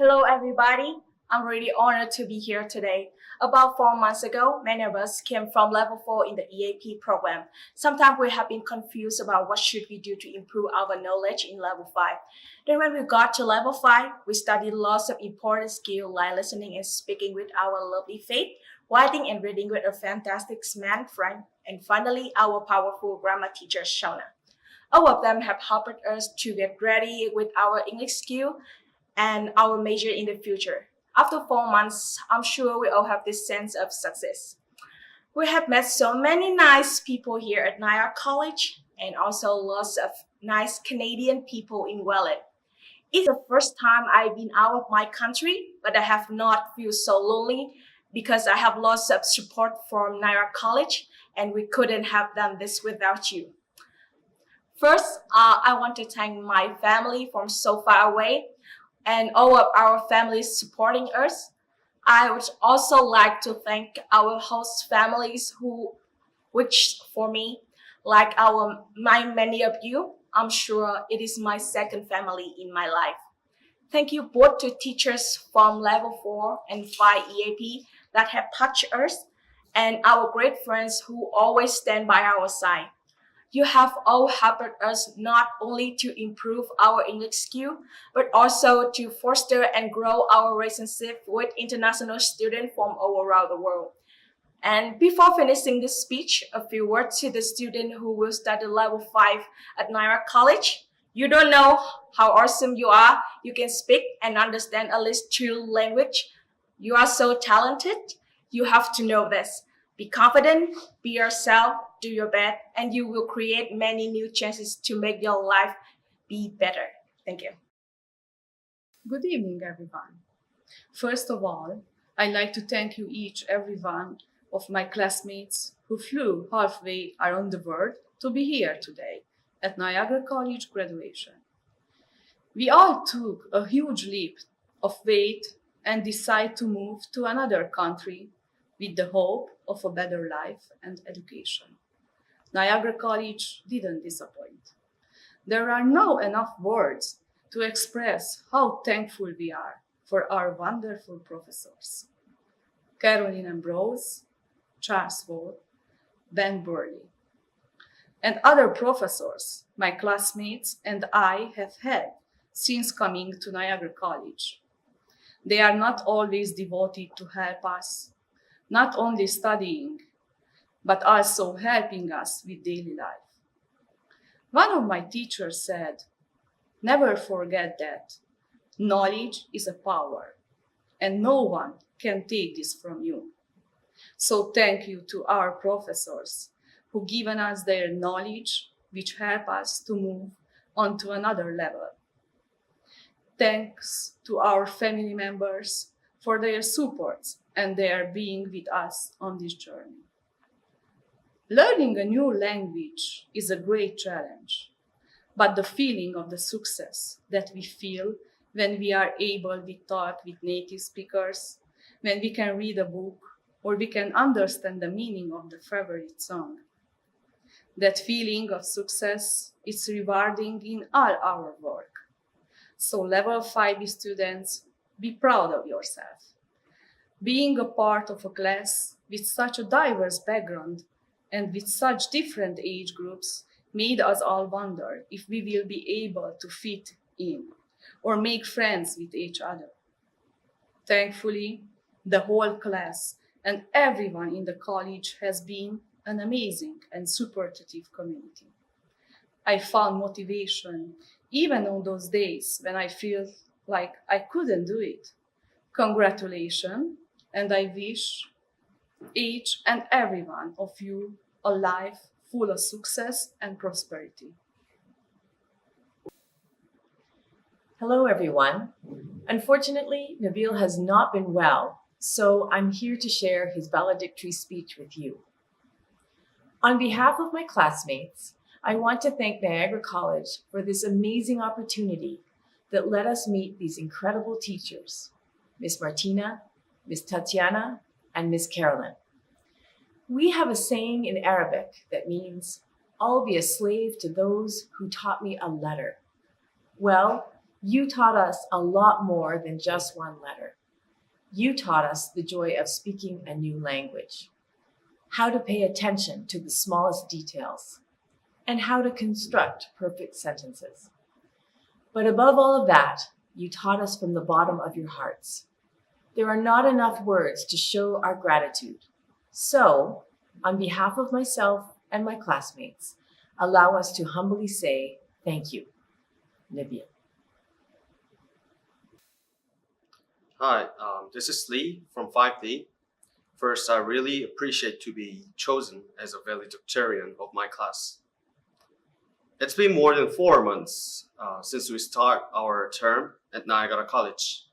Hello, everybody. I'm really honored to be here today. About 4 months ago, many of us came from level 4 in the EAP program. Sometimes we have been confused about what should we do to improve our knowledge in level 5. Then when we got to level 5, we studied lots of important skills like listening and speaking with our lovely Faith, writing and reading with a fantastic man friend, and finally our powerful grammar teacher Shona. All of them have helped us to get ready with our English skill and our major in the future. After 4 months, I'm sure we all have this sense of success. We have met so many nice people here at Niagara College and also lots of nice Canadian people in Welland. It's the first time I've been out of my country, but I have not felt so lonely because I have lots of support from Niagara College and we couldn't have done this without you. First, I want to thank my family from so far away and all of our families supporting us. I would also like to thank our host families who wished for me, like many of you. I'm sure it is my second family in my life. Thank you both to teachers from level 4 and 5 EAP that have touched us and our great friends who always stand by our side. You have all helped us not only to improve our English skill, but also to foster and grow our relationship with international students from all around the world. And before finishing this speech, a few words to the student who will study level 5 at Niagara College. You don't know how awesome you are. You can speak and understand at least two languages. You are so talented. You have to know this. Be confident, be yourself, do your best, and you will create many new chances to make your life be better. Thank you. Good evening, everyone. First of all, I'd like to thank you each, every one of my classmates who flew halfway around the world to be here today at Niagara College graduation. We all took a huge leap of faith and decided to move to another country with the hope of a better life and education. Niagara College didn't disappoint. There are now enough words to express how thankful we are for our wonderful professors. Caroline Ambrose, Charles Wall, Ben Burley, and other professors my classmates and I have had since coming to Niagara College. They are not always devoted to help us, not only studying, but also helping us with daily life. One of my teachers said, "Never forget that knowledge is a power, and no one can take this from you." So thank you to our professors who given us their knowledge, which help us to move on to another level. Thanks to our family members for their support and their being with us on this journey. Learning a new language is a great challenge, but the feeling of the success that we feel when we are able to talk with native speakers, when we can read a book, or we can understand the meaning of the favorite song. That feeling of success is rewarding in all our work. So level 5 students, be proud of yourself. Being a part of a class with such a diverse background and with such different age groups made us all wonder if we will be able to fit in or make friends with each other. Thankfully, the whole class and everyone in the college has been an amazing and supportive community. I found motivation even on those days when I feel like I couldn't do it. Congratulations, and I wish each and every one of you a life full of success and prosperity. Hello, everyone. Unfortunately, Nabil has not been well, so I'm here to share his valedictory speech with you. On behalf of my classmates, I want to thank Niagara College for this amazing opportunity that let us meet these incredible teachers, Miss Martina, Miss Tatiana, and Miss Carolyn. We have a saying in Arabic that means, "I'll be a slave to those who taught me a letter." Well, You taught us a lot more than just one letter. You taught us the joy of speaking a new language, how to pay attention to the smallest details, and how to construct perfect sentences. But above all of that, you taught us from the bottom of your hearts. There are not enough words to show our gratitude. So, on behalf of myself and my classmates, allow us to humbly say thank you. Nabil. Hi, this is Lee from 5D. First, I really appreciate to be chosen as a valedictorian of my class. It's been more than 4 months since we start our term at Niagara College.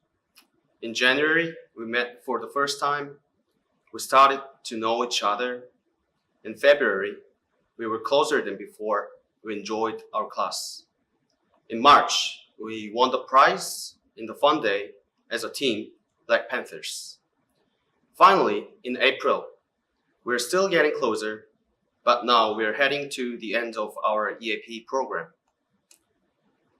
In January, we met for the first time. We started to know each other. In February, we were closer than before. We enjoyed our class. In March, we won the prize in the fun day as a team, Black Panthers. Finally, in April, we're still getting closer, but now we're heading to the end of our EAP program.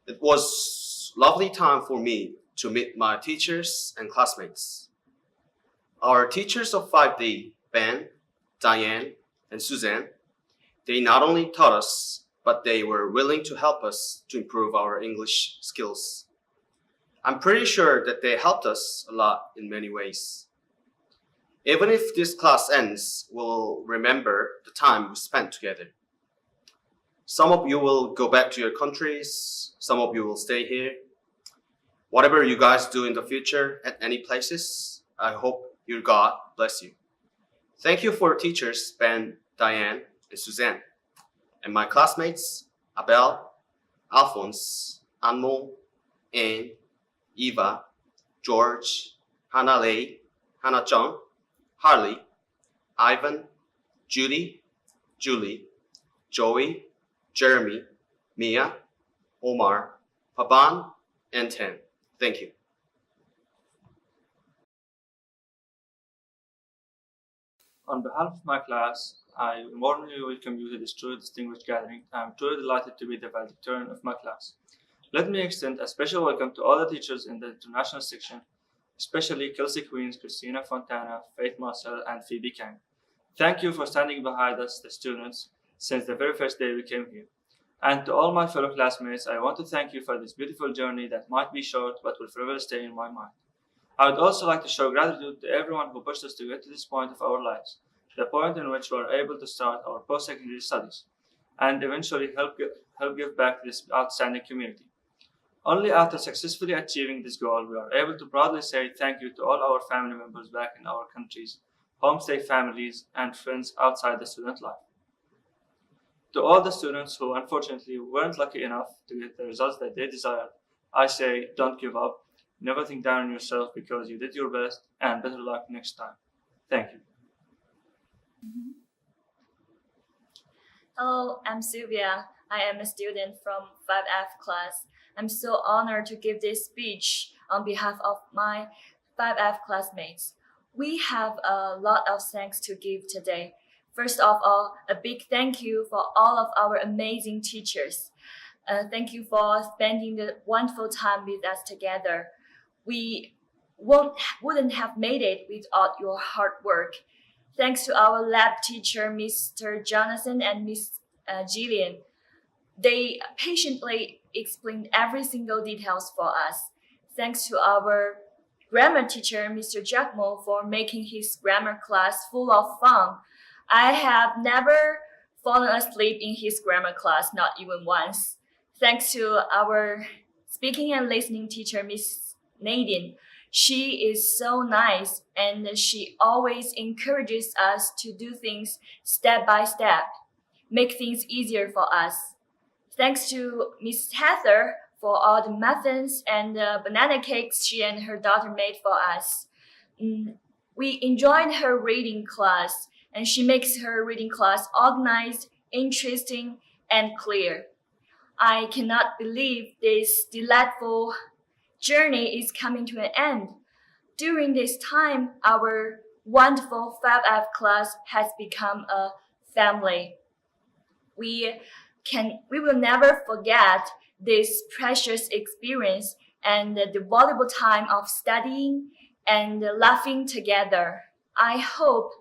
It was a lovely time for me to meet my teachers and classmates. Our teachers of 5D, Ben, Diane, and Suzanne, they not only taught us, but they were willing to help us to improve our English skills. I'm pretty sure that they helped us a lot in many ways. Even if this class ends, we'll remember the time we spent together. Some of you will go back to your countries, some of you will stay here. Whatever you guys do in the future at any places, I hope your God bless you. Thank you for teachers Ben, Diane, and Suzanne, and my classmates Abel, Alphonse, Anmo, Anne, Eva, George, Hannah Lei, Hannah Chung, Harley, Ivan, Judy, Julie, Joey, Jeremy, Mia, Omar, Paban, and Ten. Thank you. On behalf of my class, I warmly welcome you to this truly distinguished gathering. I am truly delighted to be the valedictorian of my class. Let me extend a special welcome to all the teachers in the international section, especially Kelsey Queens, Christina Fontana, Faith Marcel, and Phoebe Kang. Thank you for standing behind us, the students, since the very first day we came here. And to all my fellow classmates, I want to thank you for this beautiful journey that might be short but will forever stay in my mind. I would also like to show gratitude to everyone who pushed us to get to this point of our lives, the point in which we are able to start our post-secondary studies, and eventually help give back to this outstanding community. Only after successfully achieving this goal, we are able to proudly say thank you to all our family members back in our countries, homestay families, and friends outside the student life. To all the students who unfortunately weren't lucky enough to get the results that they desired, I say don't give up, never think down on yourself because you did your best, and better luck next time. Thank you. Hello, I'm Sylvia. I am a student from 5F class. I'm so honored to give this speech on behalf of my 5F classmates. We have a lot of thanks to give today. First of all, a big thank you for all of our amazing teachers. Thank you for spending the wonderful time with us together. We wouldn't have made it without your hard work. Thanks to our lab teacher, Mr. Jonathan and Miss Jillian. They patiently explained every single details for us. Thanks to our grammar teacher, Mr. Giacomo, for making his grammar class full of fun. I have never fallen asleep in his grammar class, not even once. Thanks to our speaking and listening teacher, Miss Nadine. She is so nice and she always encourages us to do things step by step, make things easier for us. Thanks to Miss Heather for all the muffins and banana cakes she and her daughter made for us. We enjoyed her reading class, and she makes her reading class organized, interesting, and clear. I cannot believe this delightful journey is coming to an end. During this time, our wonderful 5F class has become a family. We will never forget this precious experience and the valuable time of studying and laughing together. I hope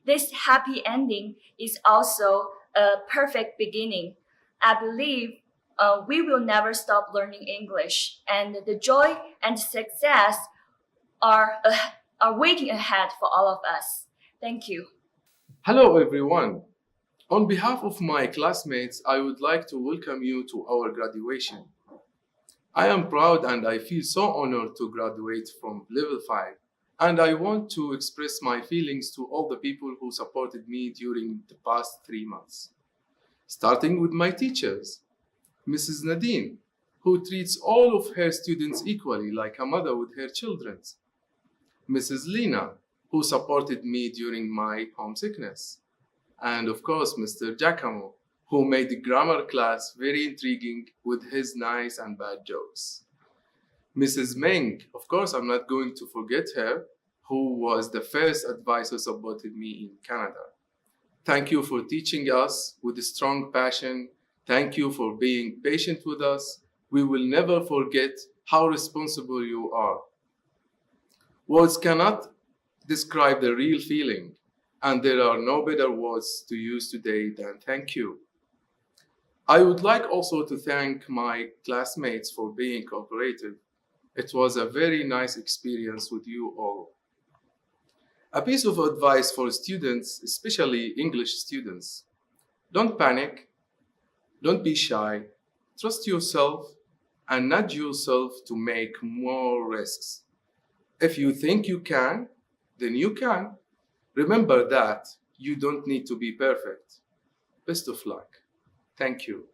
this happy ending is also a perfect beginning. I believe we will never stop learning English, and the joy and success are waiting ahead for all of us. Thank you. Hello, everyone. On behalf of my classmates, I would like to welcome you to our graduation. I am proud and I feel so honored to graduate from level 5. And I want to express my feelings to all the people who supported me during the past 3 months. Starting with my teachers, Mrs. Nadine, who treats all of her students equally like a mother with her children. Mrs. Lena, who supported me during my homesickness. And of course, Mr. Giacomo, who made the grammar class very intriguing with his nice and bad jokes. Mrs. Meng, of course, I'm not going to forget her, who was the first advisor supported me in Canada. Thank you for teaching us with a strong passion. Thank you for being patient with us. We will never forget how responsible you are. Words cannot describe the real feeling, and there are no better words to use today than thank you. I would like also to thank my classmates for being cooperative. It was a very nice experience with you all. A piece of advice for students, especially English students. Don't panic, don't be shy, trust yourself and nudge yourself to make more risks. If you think you can, then you can. Remember that you don't need to be perfect. Best of luck. Thank you.